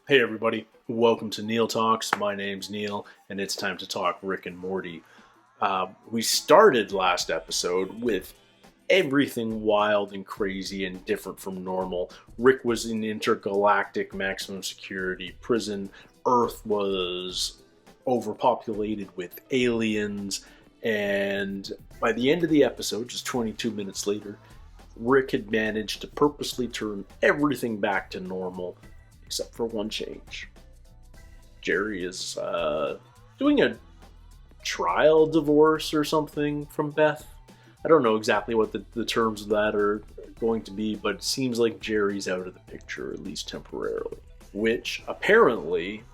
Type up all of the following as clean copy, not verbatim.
Hey everybody, welcome to Neil Talks. My name's Neil, and it's time to talk Rick and Morty. We started last episode with everything wild and crazy and different from normal. Rick was in intergalactic maximum security prison. Earth was overpopulated with aliens, and by the end of the episode, just 22 minutes later, Rick had managed to purposely turn everything back to normal, except for one change. Jerry is doing a trial divorce or something from Beth. I don't know exactly what the terms of that are going to be, but it seems like Jerry's out of the picture, at least temporarily. Which apparently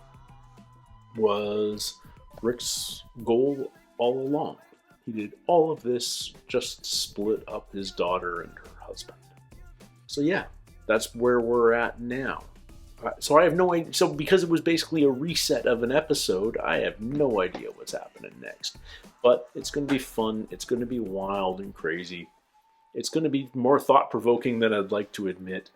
was Rick's goal all along. He did all of this just to split up his daughter and her husband. So yeah, that's where we're at now. So I have no idea. So because it was basically a reset of an episode, I have no idea what's happening next. But it's going to be fun. It's going to be wild and crazy. It's going to be more thought-provoking than I'd like to admit.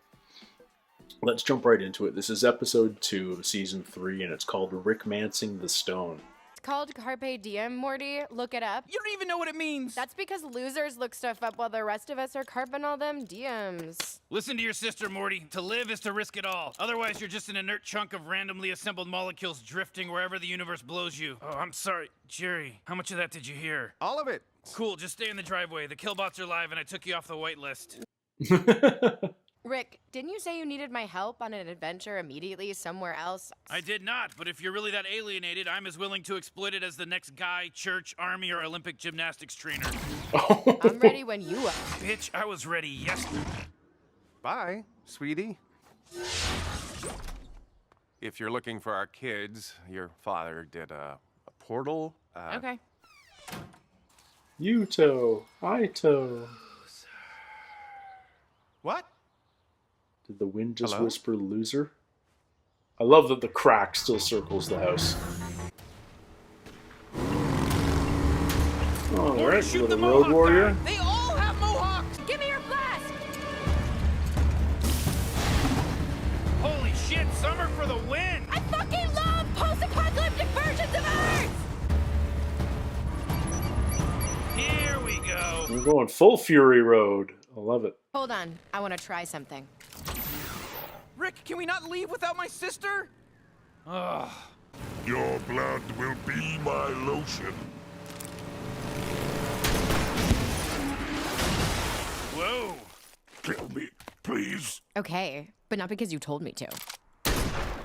Let's jump right into it. This is episode 2 of season 3, and it's called "RICKMANCING the Stone." It's called Carpe Diem, Morty. Look it up. You don't even know what it means. That's because losers look stuff up while the rest of us are carping all them DMs. Listen to your sister, Morty. To live is to risk it all. Otherwise, you're just an inert chunk of randomly assembled molecules drifting wherever the universe blows you. Oh, I'm sorry. Jerry, how much of that did you hear? All of it. Cool, just stay in the driveway. The killbots are live and I took you off the whitelist. Rick, didn't you say you needed my help on an adventure immediately somewhere else? I did not, but if you're really that alienated, I'm as willing to exploit it as the next guy, church, army, or Olympic gymnastics trainer. I'm ready when you are. Bitch, I was ready yesterday. Bye, sweetie. If you're looking for our kids, your father did a portal. Okay. Yuto, Ito. What? Did the wind just Hello? whisper loser? I love that the crack still circles the house. Oh, Morty, right, shoot the little road Mohawk warrior. guy. They all have Mohawks! Give me your blast! Holy shit, summer for the win! I fucking love post-apocalyptic versions of Earth! Here we go. We're going full Fury Road. I love it. Hold on, I want to try something. Rick, can we not leave without my sister? Ugh. Your blood will be my lotion. Whoa. Kill me, please. Okay, but not because you told me to.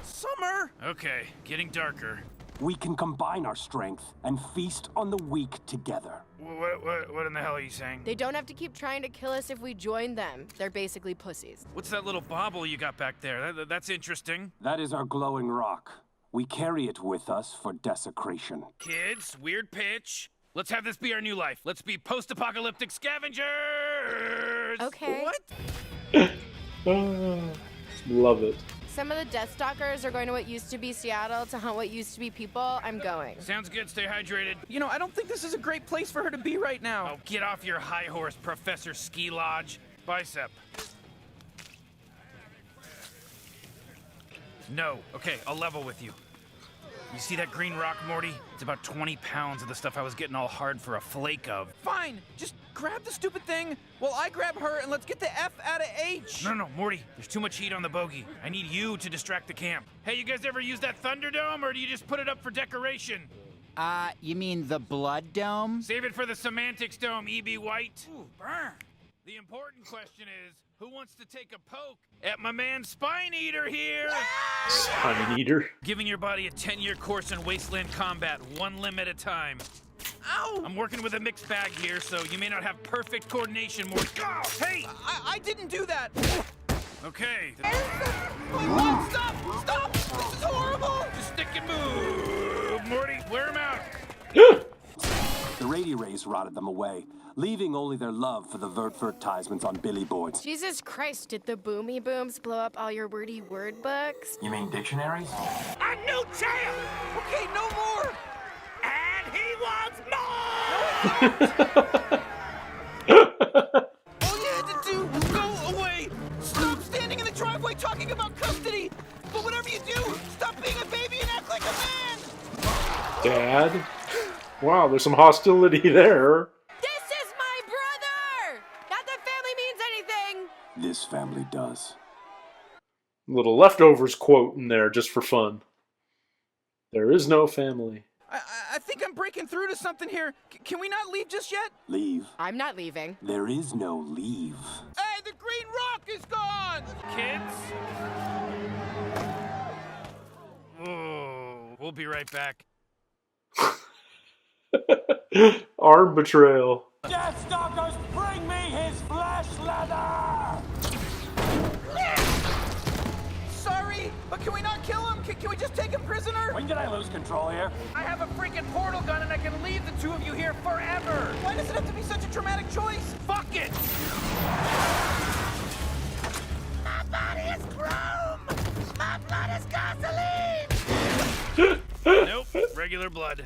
Summer! Okay, getting darker. We can combine our strength and feast on the weak together. What in the hell are you saying? They don't have to keep trying to kill us if we join them. They're basically pussies. What's that little bauble you got back there? That's interesting. That is our glowing rock. We carry it with us for desecration. Kids, weird pitch. Let's have this be our new life. Let's be post-apocalyptic scavengers! Okay. What? Love it. Some of the Deathstalkers are going to what used to be Seattle to hunt what used to be people. I'm going. Sounds good, stay hydrated. You know, I don't think this is a great place for her to be right now. Oh, get off your high horse, Professor Ski Lodge. Bicep. No. Okay, I'll level with you. You see that green rock, Morty? It's about 20 pounds of the stuff I was getting all hard for a flake of. Fine, just grab the stupid thing while I grab her and let's get the F out of H. No, Morty, there's too much heat on the bogey. I need you to distract the camp. Hey, you guys ever use that Thunderdome, or do you just put it up for decoration? You mean the blood dome? Save it for the semantics dome, E.B. White. Ooh, burn. The important question is, who wants to take a poke at my man Spine Eater here? Spine Eater. Giving your body a 10-year course in wasteland combat, one limb at a time. Ow! I'm working with a mixed bag here, so you may not have perfect coordination, more. Oh, hey! I didn't do that. Okay. Oh, stop! Stop! This is horrible! Just stick and move, Morty. Wear him out. The radio rays rotted them away, leaving only their love for the advertisements on billy boards. Jesus Christ, did the boomy booms blow up all your wordy word books? You mean dictionaries? A new jail! Okay, no more! And he wants more! All you had to do was go away! Stop standing in the driveway talking about custody! But whatever you do, Dad? Wow, there's some hostility there. This is my brother! Not that family means anything! This family does. Little leftovers quote in there just for fun. There is no family. I think I'm breaking through to something here. Can we not leave just yet? Leave? I'm not leaving. There is no leave. Hey, the green rock is gone! Kids? Whoa, we'll be right back. Arm betrayal. Deathstalkers, bring me his flesh leather! Sorry, but can we not kill him? Can we just take him prisoner? When did I lose control here? I have a freaking portal gun and I can leave the two of you here forever. Why does it have to be such a dramatic choice? Fuck it! My body is chrome! My blood is gasoline! Nope, regular blood.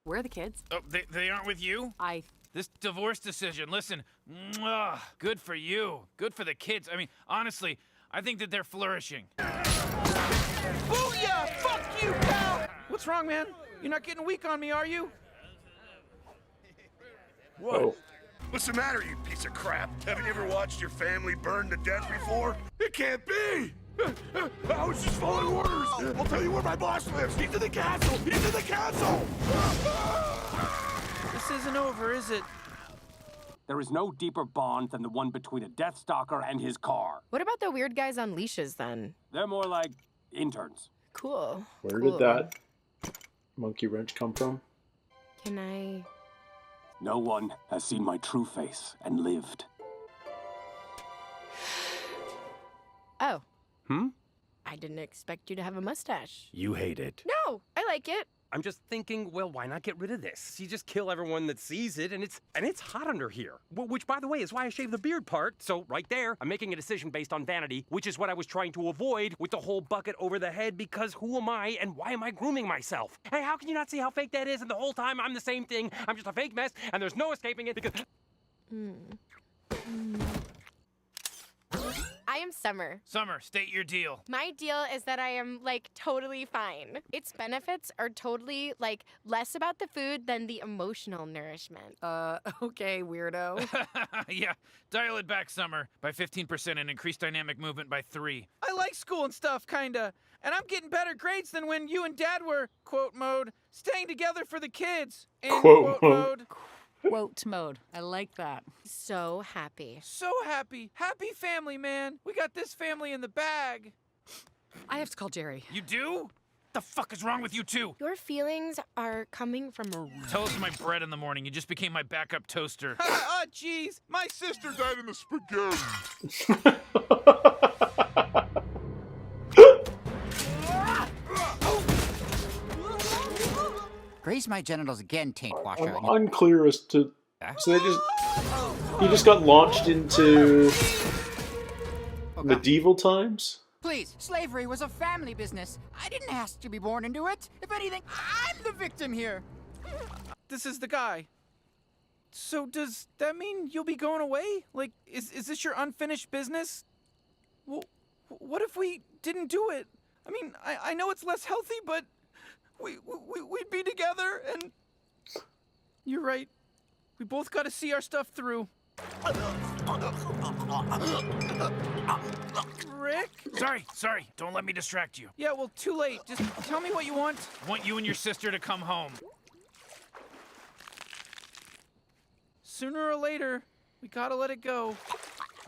Where are the kids? Oh, they aren't with you? This divorce decision, listen, mwah, good for you. Good for the kids. I mean, honestly, I think that they're flourishing. Booyah! Fuck you, pal! What's wrong, man? You're not getting weak on me, are you? Whoa. What's the matter, you piece of crap? Haven't you ever watched your family burn to death before? It can't be! I was just following orders! I'll tell you where my boss lives! He's in the castle! He's in the castle! This isn't over, is it? There is no deeper bond than the one between a Deathstalker and his car. What about the weird guys on leashes then? They're more like interns. Cool. Where cool. did that monkey wrench come from? Can I... No one has seen my true face and lived. Oh. I didn't expect you to have a mustache. You hate it. No, I like it. I'm just thinking, well, why not get rid of this? You just kill everyone that sees it, and it's hot under here. Which, by the way, is why I shaved the beard part. So right there, I'm making a decision based on vanity, which is what I was trying to avoid with the whole bucket over the head, because who am I and why am I grooming myself? Hey, how can you not see how fake that is? And the whole time I'm the same thing. I'm just a fake mess, and there's no escaping it because... I am Summer. Summer, state your deal. My deal is that I am, like, totally fine. Its benefits are totally, like, less about the food than the emotional nourishment. Okay, weirdo. Yeah, dial it back, Summer, by 15% and increase dynamic movement by 3. I like school and stuff, kinda. And I'm getting better grades than when you and Dad were, quote mode, staying together for the kids. In Quote mode. Quote mode. I like that. So happy. So happy. Happy family, man. We got this family in the bag. I have to call Jerry. You do? The fuck is wrong with you two? Your feelings are coming from a... Toast my bread in the morning. You just became my backup toaster. Oh, jeez. My sister died in the spaghetti. Graze my genitals again, taint washer. I'm unclear as to... So he just got launched into medieval times? Please, slavery was a family business. I didn't ask to be born into it. If anything, I'm the victim here. This is the guy. So does that mean you'll be going away? Like, is this your unfinished business? Well, what if we didn't do it? I mean, I know it's less healthy, but we'd be together, and you're right. We both got to see our stuff through. Rick? Sorry. Don't let me distract you. Yeah, well, too late. Just tell me what you want. I want you and your sister to come home. Sooner or later, we gotta let it go.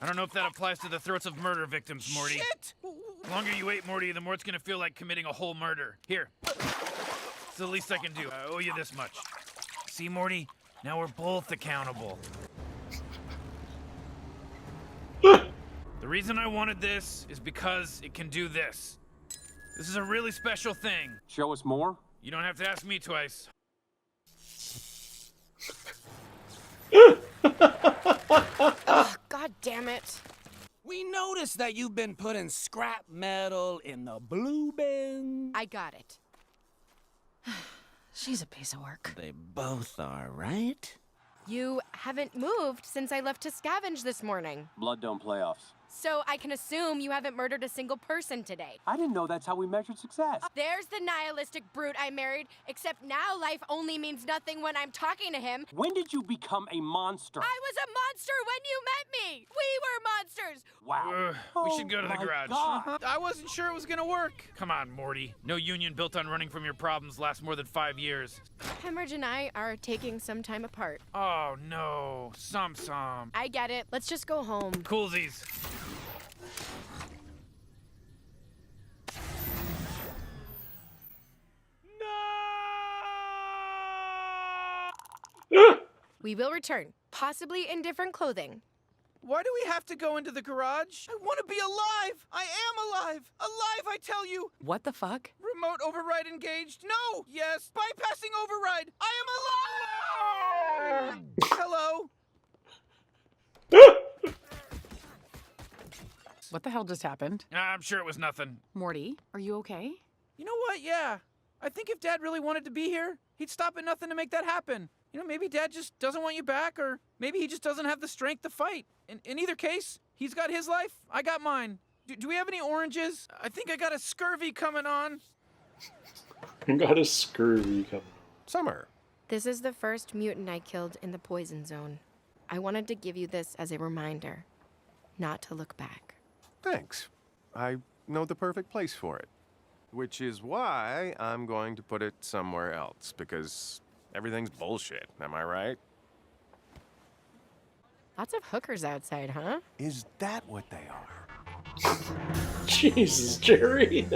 I don't know if that applies to the throats of murder victims, Morty. Shit! The longer you wait, Morty, the more it's gonna feel like committing a whole murder. Here. It's the least I can do. I owe you this much. See, Morty? Now we're both accountable. The reason I wanted this is because it can do this. This is a really special thing. Show us more? You don't have to ask me twice. Ugh, God damn it. We noticed that you've been putting scrap metal in the blue bin. I got it. She's a piece of work. They both are, right? You haven't moved since I left to scavenge this morning. Blood Dome playoffs. So I can assume you haven't murdered a single person today. I didn't know that's how we measured success. There's the nihilistic brute I married, except now life only means nothing when I'm talking to him. When did you become a monster? I was a monster when you met me! We were monsters! Wow. We should go to the garage. God. I wasn't sure it was gonna work. Come on, Morty. No union built on running from your problems lasts more than 5 years. Hemorrhage and I are taking some time apart. Oh, no. Som. I get it. Let's just go home. Coolsies. We will return, possibly in different clothing. Why do we have to go into the garage? I want to be alive! I am alive! Alive, I tell you! What the fuck? Remote override engaged? No! Yes! Bypassing override! I am alive! Hello? What the hell just happened? I'm sure it was nothing. Morty, are you okay? You know what? Yeah. I think if Dad really wanted to be here, he'd stop at nothing to make that happen. You know, maybe Dad just doesn't want you back, or maybe he just doesn't have the strength to fight. In either case, he's got his life, I got mine. Do we have any oranges? I think I got a scurvy coming on. I got a scurvy coming. Summer. This is the first mutant I killed in the poison zone. I wanted to give you this as a reminder, not to look back. Thanks. I know the perfect place for it. Which is why I'm going to put it somewhere else, because everything's bullshit, am I right? Lots of hookers outside, huh? Is that what they are? Jesus, Jerry.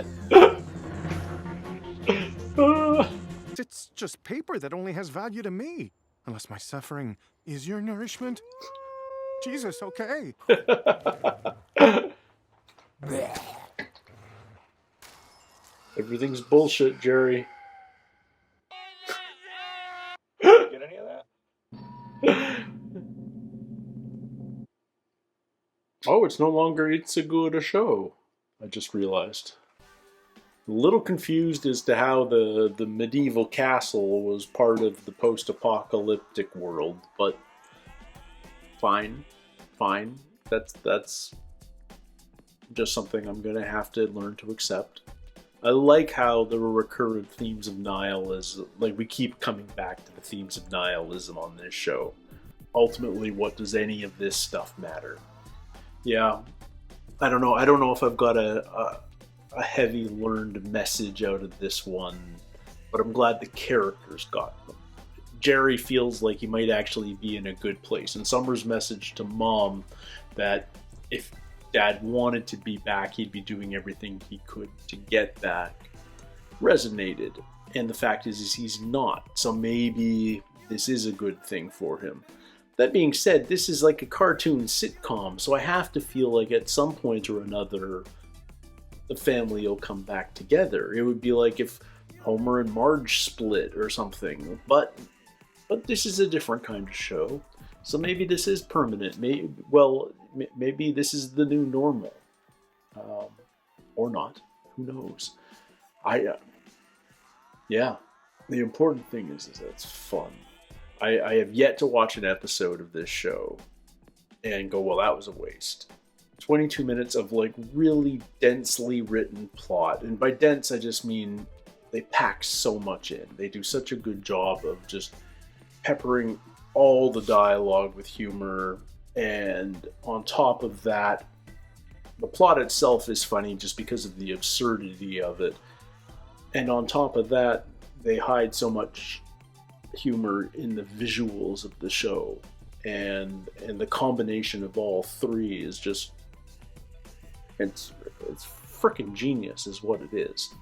It's just paper that only has value to me. Unless my suffering is your nourishment. Jesus, okay. Everything's bullshit, Jerry. Get any of that? Oh, it's no longer It's a Good Show. I just realized. A little confused as to how the medieval castle was part of the post-apocalyptic world, but fine. That's just something I'm gonna have to learn to accept. I like how there were recurrent themes of nihilism. Like, we keep coming back to the themes of nihilism on this show. Ultimately, what does any of this stuff matter? Yeah, I don't know. I don't know if I've got a heavy learned message out of this one, but I'm glad the characters got them. Jerry feels like he might actually be in a good place. And Summer's message to Mom that if Dad wanted to be back, he'd be doing everything he could to get back, resonated. And the fact is he's not. So maybe this is a good thing for him. That being said, this is like a cartoon sitcom, so I have to feel like at some point or another, the family will come back together. It would be like if Homer and Marge split or something. But this is a different kind of show. So maybe this is permanent. Maybe this is the new normal. Or not. Who knows? Yeah. The important thing is that it's fun. I have yet to watch an episode of this show and go, well, that was a waste. 22 minutes of like really densely written plot. And by dense, I just mean they pack so much in. They do such a good job of just peppering all the dialogue with humor. And on top of that, the plot itself is funny just because of the absurdity of it. And on top of that, they hide so much humor in the visuals of the show. And the combination of all three is just, it's freaking genius is what it is.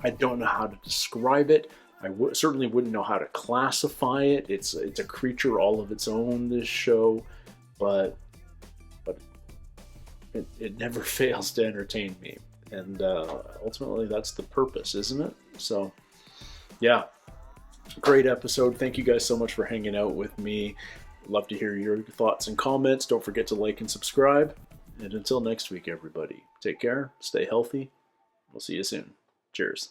I don't know how to describe it. I certainly wouldn't know how to classify it. It's a creature all of its own, this show, but it never fails to entertain me. And ultimately that's the purpose, isn't it? So yeah, great episode. Thank you guys so much for hanging out with me. Love to hear your thoughts and comments. Don't forget to like and subscribe. And until next week, everybody, take care, stay healthy. We'll see you soon. Cheers.